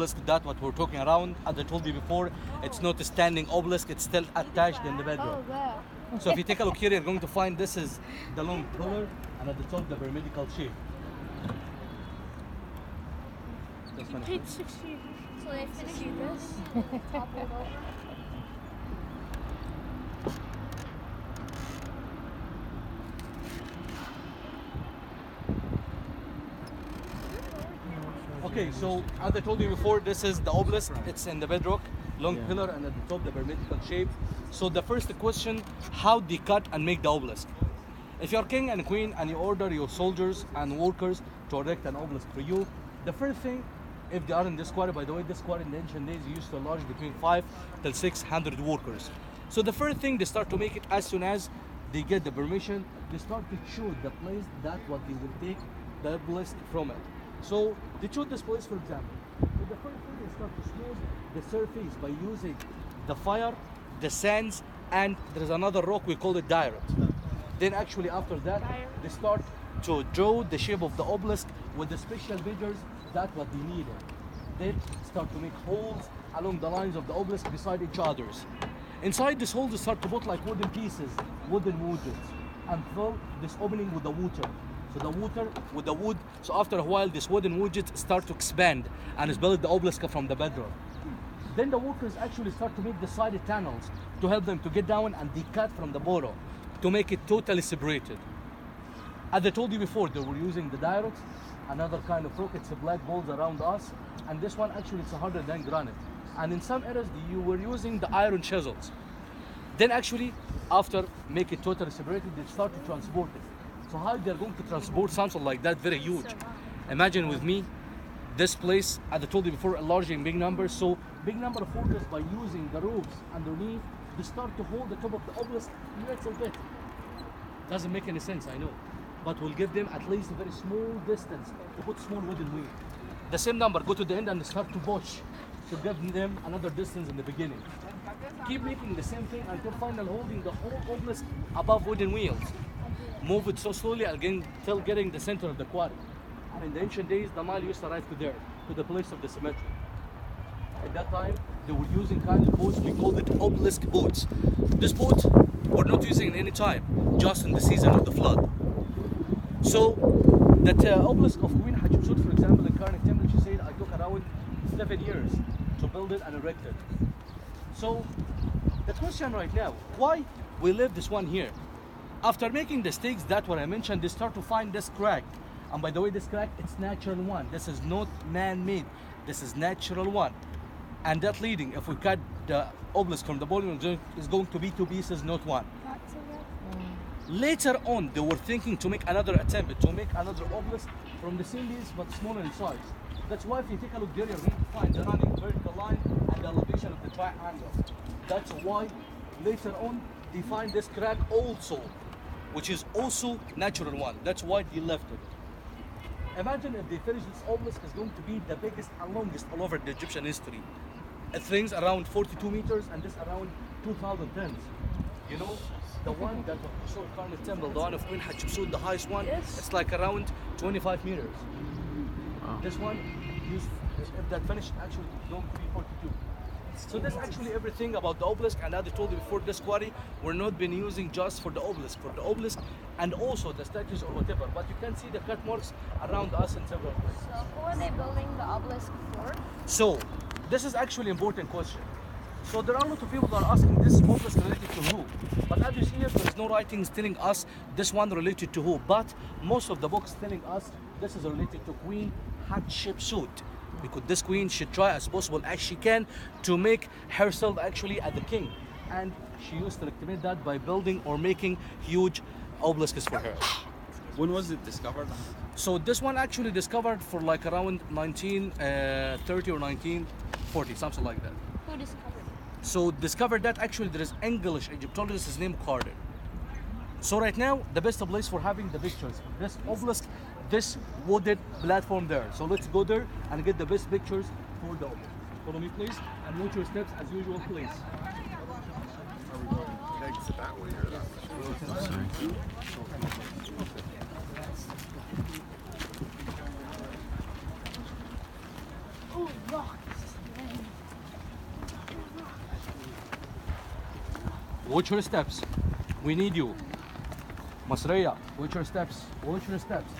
obelisk, that's what we're talking around. As I told you before, it's not a standing obelisk, it's still attached in the bedrock. So if you take a look here, you're going to find this is the long pillar, and at the top the pyramidical shape. Paid 60. So they finished this, toppled over. Okay, so as I told you before, this is the obelisk. It's in the bedrock, long pillar, and at the top the pyramidical shape. So the first question, how they cut and make the obelisk? If you're king and queen and you order your soldiers and workers to erect an obelisk for you, the first thing, if they are in this quarry, by the way, this quarry in the ancient days used to enlarge between 5 till 600 workers. So the first thing, they start to make it as soon as they get the permission, they start to choose the place that what they will take the obelisk from it. So they choose this place, for example. So the first thing, they start to smooth the surface by using the fire, the sands, and there's another rock, we call it diorite. Then actually after that, they start to draw the shape of the obelisk with the special measures that what they needed. Then start to make holes along the lines of the obelisk beside each others. Inside this hole, they start to put like wooden pieces, wooden wedges, and fill this opening with the water. So the water with the wood, so after a while, this wooden wedges start to expand and build the obelisk from the bedrock. Then the workers actually start to make the side tunnels to help them to get down, and they cut from the bottom to make it totally separated. As I told you before, they were using the diorite, another kind of rock, it's a black balls around us, and this one actually it's harder than granite. And in some areas you were using the iron chisels. Then actually, after make it totally separated, they start to transport it. So how they're going to transport something like that very huge? Imagine with me, this place, as I told you before, enlarging big numbers. So big number of workers, by using the ropes underneath, they start to hold the top of the obelisk a little bit. Doesn't make any sense, I know. But we'll give them at least a very small distance to put small wooden wheel. The same number, go to the end and start to push to give them another distance in the beginning. Keep making the same thing until finally holding the whole obelisk above wooden wheels. Move it so slowly again till getting the center of the quarry. In the ancient days, the Nile used to arrive to there, to the place of the cemetery. At that time, they were using kind of boats, we called it obelisk boats. This boat, we're not using it any time, just in the season of the flood. So, that obelisk of Queen Hetshupsut, for example, in Karnak Temple, she said, I took around 7 years to build it and erect it. So, the question right now, why we leave this one here? After making the stakes, that what I mentioned, they start to find this crack. And by the way, this crack, it's natural one. This is not man-made. This is natural one. And that leading, if we cut the obelisk from the bottom, it's going to be 2 pieces, not one. Later on, they were thinking to make another attempt, to make another obelisk from the same piece, but smaller in size. That's why if you take a look there, you're going to find the running vertical line and the elevation of the triangle. That's why later on, they find this crack also, which is also natural one. That's why they left it. Imagine if they finish this obelisk, is going to be the biggest and longest all over the Egyptian history. It things around 42 meters and this around 2,000 tons. You know, the one that we saw in Karnak Temple, the one of Queen Hetshupsut, the highest one, it's like around 25 meters. Wow. This one, if that finished, actually it's going to be 42. So that's actually everything about the obelisk, and as I told you before, this quarry we're not been using just for the obelisk, and also the statues or whatever, but you can see the cut marks around us in several places. So who are they building the obelisk for? So this is actually an important question. So there are a lot of people that are asking, this obelisk related to who? But as you see here, there is no writings telling us this one related to who, but most of the books telling us this is related to Queen Hatshepsut. Because this queen should try as possible as she can to make herself actually as the king, and she used to recommend that by building or making huge obelisks for her. When was it discovered? So this one actually discovered for like around 1930 or 1940, something like that. Who discovered it? So discovered that actually there is English Egyptologist, his name Carter. So right now the best place for having the pictures, this obelisk, this wooden platform there. So let's go there and get the best pictures for the obelisk. Follow me please, and watch your steps as usual please. Are we going legs that way or that way? Sorry. Oh, rocks. Watch your steps. We need you. Masriya, watch your steps. Watch your steps.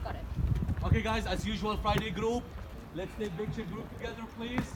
Got it. Okay guys, as usual, Friday group. Let's take picture group together, please.